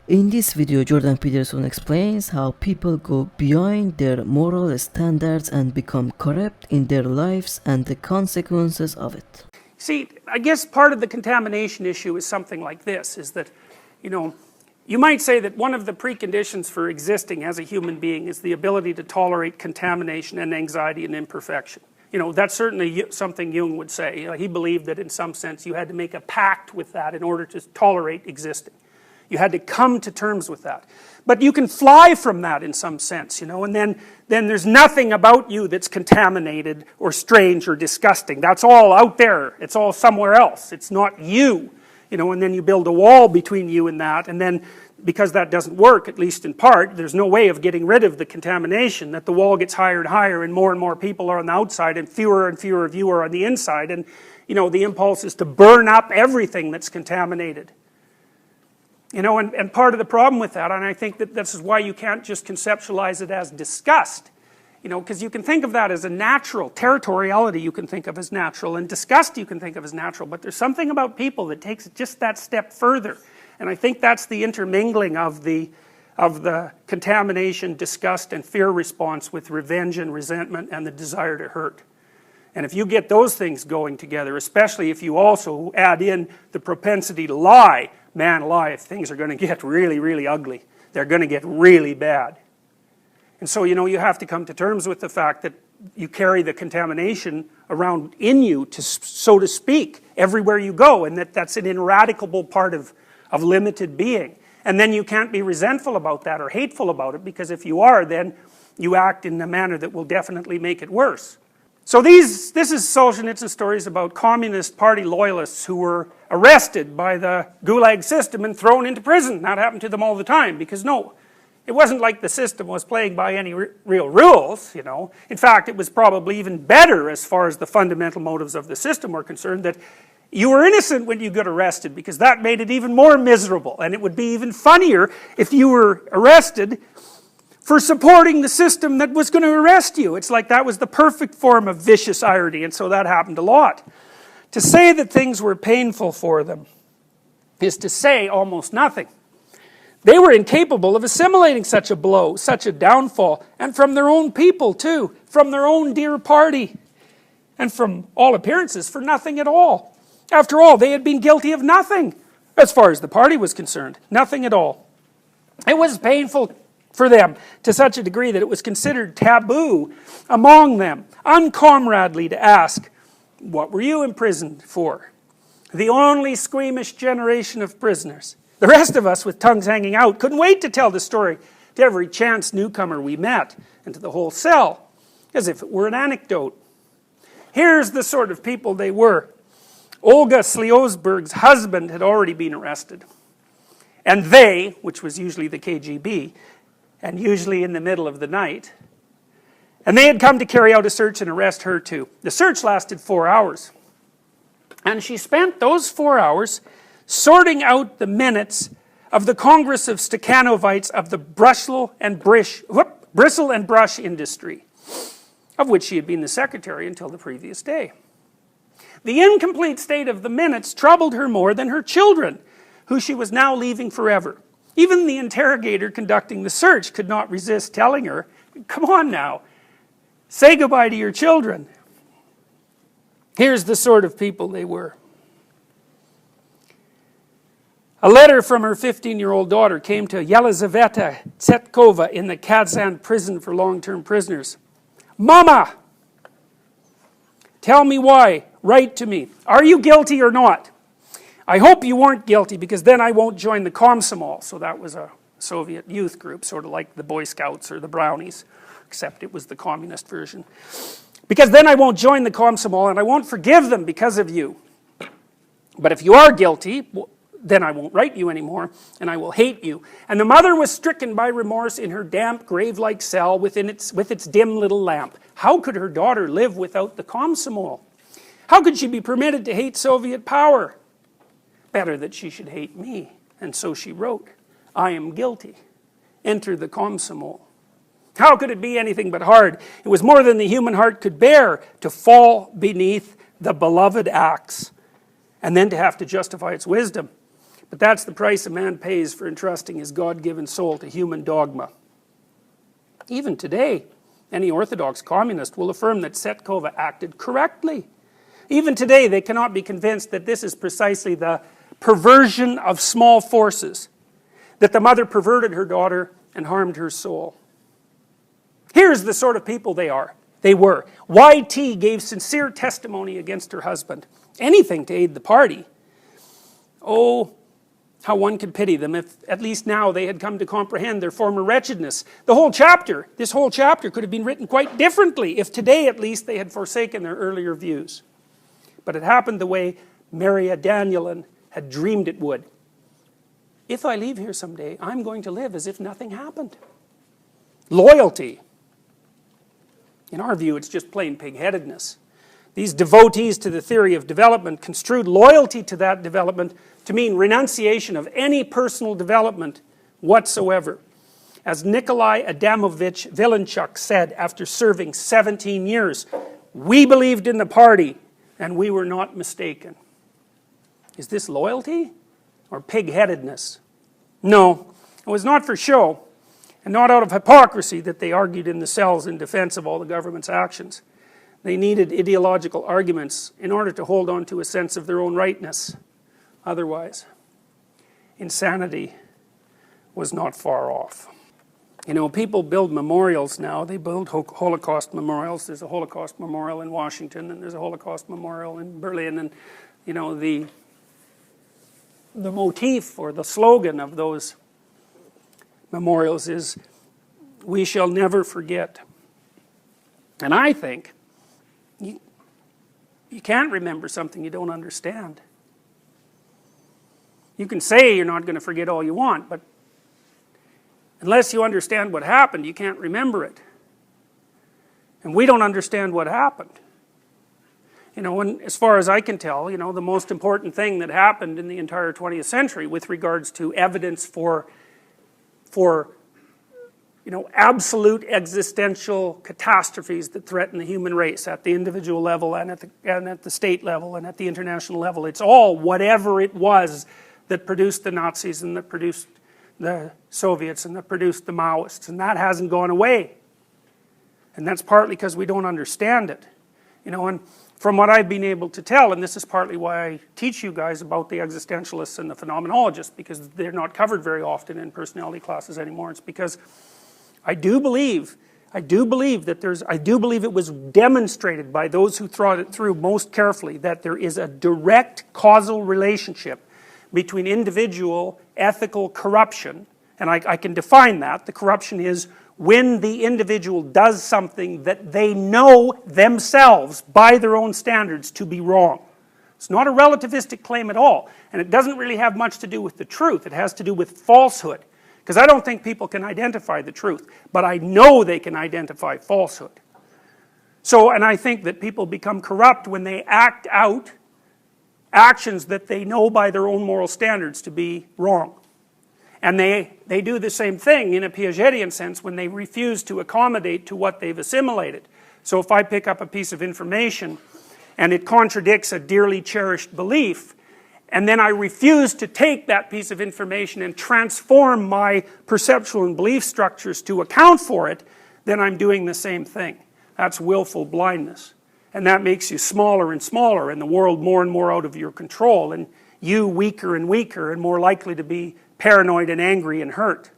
In this video, Jordan Peterson explains how people go beyond their moral standards and become corrupt in their lives and the consequences of it. See, I guess part of the contamination issue is something like this, is that, you might say that one of the preconditions for existing as a human being is the ability to tolerate contamination and anxiety and imperfection. That's certainly something Jung would say. He believed that in some sense you had to make a pact with that in order to tolerate existing. You had to come to terms with that. But you can fly from that in some sense, and then there's nothing about you that's contaminated or strange or disgusting. That's all out there. It's all somewhere else. It's not you, and then you build a wall between you and that, and then because that doesn't work, at least in part, there's no way of getting rid of the contamination, that the wall gets higher and higher and more people are on the outside and fewer of you are on the inside, and the impulse is to burn up everything that's contaminated. And part of the problem with that, and I think that this is why you can't just conceptualize it as disgust, because you can think of that as a natural, territoriality you can think of as natural, and disgust you can think of as natural, but there's something about people that takes it just that step further, and I think that's the intermingling of the contamination, disgust, and fear response with revenge and resentment and the desire to hurt. And if you get those things going together, especially if you also add in the propensity to lie, man alive, things are going to get really, really ugly. They're going to get really bad. And so, you have to come to terms with the fact that you carry the contamination around in you, so to speak, everywhere you go, and that's an ineradicable part of limited being. And then you can't be resentful about that or hateful about it, because if you are, then you act in a manner that will definitely make it worse. So this is Solzhenitsyn's stories about Communist Party loyalists who were arrested by the Gulag system and thrown into prison. That happened to them all the time, because no, it wasn't like the system was playing by any real rules, In fact, it was probably even better as far as the fundamental motives of the system were concerned, that you were innocent when you got arrested, because that made it even more miserable. And it would be even funnier if you were arrested for supporting the system that was going to arrest you. It's like that was the perfect form of vicious irony, and so that happened a lot. To say that things were painful for them is to say almost nothing. They were incapable of assimilating such a blow, such a downfall, and from their own people too, from their own dear party, and from all appearances for nothing at all. After all, they had been guilty of nothing, as far as the party was concerned, nothing at all. It was painful for them to such a degree that it was considered taboo among them, uncomradely, to ask, what were you imprisoned for? The only squeamish generation of prisoners. The rest of us, with tongues hanging out, couldn't wait to tell the story to every chance newcomer we met, and to the whole cell, as if it were an anecdote. Here's the sort of people they were. Olga Sliosberg's husband had already been arrested, and they, which was usually the KGB, and usually in the middle of the night, and they had come to carry out a search and arrest her too. The search lasted 4 hours, and she spent those 4 hours sorting out the minutes of the Congress of Stakhanovites of the bristle and brush industry, of which she had been the secretary until the previous day. The incomplete state of the minutes troubled her more than her children, who she was now leaving forever. Even the interrogator conducting the search could not resist telling her, come on now, say goodbye to your children. Here's the sort of people they were. A letter from her 15-year-old daughter came to Yelizaveta Tsetkova in the Kazan prison for long-term prisoners. Mama! Tell me why. Write to me. Are you guilty or not? I hope you weren't guilty, because then I won't join the Komsomol. So that was a Soviet youth group, sort of like the Boy Scouts or the Brownies, except it was the communist version. Because then I won't join the Komsomol and I won't forgive them because of you. But if you are guilty, then I won't write you anymore, and I will hate you. And the mother was stricken by remorse in her damp, grave-like cell with its dim little lamp. How could her daughter live without the Komsomol? How could she be permitted to hate Soviet power? Better that she should hate me. And so she wrote, I am guilty. Enter the Komsomol. How could it be anything but hard? It was more than the human heart could bear to fall beneath the beloved axe, and then to have to justify its wisdom. But that's the price a man pays for entrusting his God-given soul to human dogma. Even today, any Orthodox communist will affirm that Setkova acted correctly. Even today, they cannot be convinced that this is precisely the perversion of small forces, that the mother perverted her daughter and harmed her soul. Here's the sort of people they are. They were. YT gave sincere testimony against her husband. Anything to aid the party. Oh, how one could pity them if at least now they had come to comprehend their former wretchedness. This whole chapter could have been written quite differently if today at least they had forsaken their earlier views. But it happened the way Maria Danielin had dreamed it would. If I leave here someday, I'm going to live as if nothing happened. Loyalty. In our view, it's just plain pig-headedness. These devotees to the theory of development construed loyalty to that development to mean renunciation of any personal development whatsoever. As Nikolai Adamovich Vilenchuk said after serving 17 years, we believed in the party and we were not mistaken. Is this loyalty or pig-headedness? No, it was not for show and not out of hypocrisy that they argued in the cells in defense of all the government's actions. They needed ideological arguments in order to hold on to a sense of their own rightness. Otherwise, insanity was not far off. You know, people build memorials now. They build Holocaust memorials. There's a Holocaust memorial in Washington, and there's a Holocaust memorial in Berlin. And, you know, the motif or the slogan of those memorials is, "We shall never forget." And I think you can't remember something you don't understand. You can say you're not going to forget all you want, but unless you understand what happened, you can't remember it. And we don't understand what happened. You know, as far as I can tell, you know, the most important thing that happened in the entire 20th century with regards to evidence for you know, absolute existential catastrophes that threaten the human race at the individual level and at the state level and at the international level. It's all whatever it was that produced the Nazis and that produced the Soviets and that produced the Maoists, and that hasn't gone away. And that's partly because we don't understand it. You know, and from what I've been able to tell, and this is partly why I teach you guys about the existentialists and the phenomenologists, because they're not covered very often in personality classes anymore. It's because I do believe it was demonstrated by those who thought it through most carefully that there is a direct causal relationship between individual ethical corruption, and I can define that. The corruption is when the individual does something that they know themselves, by their own standards, to be wrong. It's not a relativistic claim at all, and it doesn't really have much to do with the truth. It has to do with falsehood. Because I don't think people can identify the truth, but I know they can identify falsehood. So, and I think that people become corrupt when they act out actions that they know by their own moral standards to be wrong. And they do the same thing in a Piagetian sense when they refuse to accommodate to what they've assimilated. So if I pick up a piece of information and it contradicts a dearly cherished belief, and then I refuse to take that piece of information and transform my perceptual and belief structures to account for it, then I'm doing the same thing. That's willful blindness. And that makes you smaller and smaller, and the world more and more out of your control, and you weaker and weaker, and more likely to be paranoid and angry and hurt.